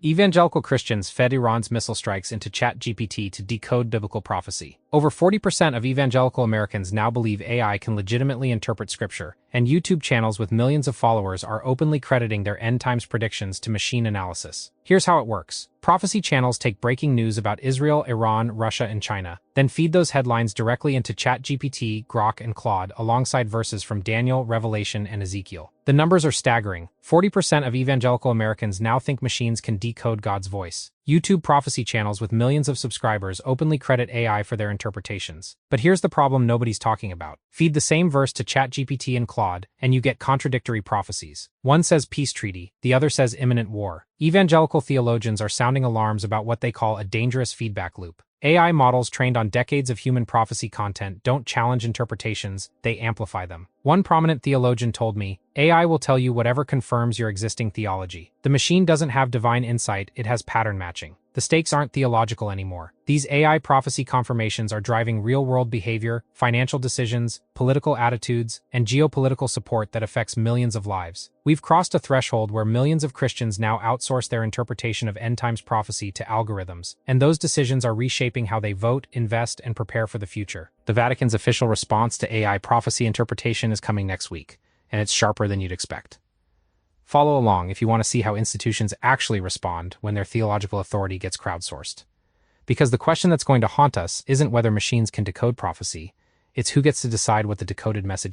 Evangelical Christians fed Iran's missile strikes into ChatGPT to decode biblical prophecy. Over 40% of evangelical Americans now believe AI can legitimately interpret scripture, and YouTube channels with millions of followers are openly crediting their end times predictions to machine analysis. Here's how it works. Prophecy channels take breaking news about Israel, Iran, Russia, and China, then feed those headlines directly into ChatGPT, Grok, and Claude alongside verses from Daniel, Revelation, and Ezekiel. The numbers are staggering. 40% of evangelical Americans now think machines can decode God's voice. YouTube prophecy channels with millions of subscribers openly credit AI for their interpretations. But here's the problem nobody's talking about. Feed the same verse to ChatGPT and Claude, and you get contradictory prophecies. One says peace treaty, the other says imminent war. Evangelical theologians are sounding alarms about what they call a dangerous feedback loop. AI models trained on decades of human prophecy content don't challenge interpretations, they amplify them. One prominent theologian told me, AI will tell you whatever confirms your existing theology. The machine doesn't have divine insight, it has pattern matching. The stakes aren't theological anymore. These AI prophecy confirmations are driving real-world behavior, financial decisions, political attitudes, and geopolitical support that affects millions of lives. We've crossed a threshold where millions of Christians now outsource their interpretation of end-times prophecy to algorithms, and those decisions are reshaping how they vote, invest, and prepare for the future. The Vatican's official response to AI prophecy interpretation is coming next week, and it's sharper than you'd expect. Follow along if you want to see how institutions actually respond when their theological authority gets crowdsourced. Because the question that's going to haunt us isn't whether machines can decode prophecy, it's who gets to decide what the decoded message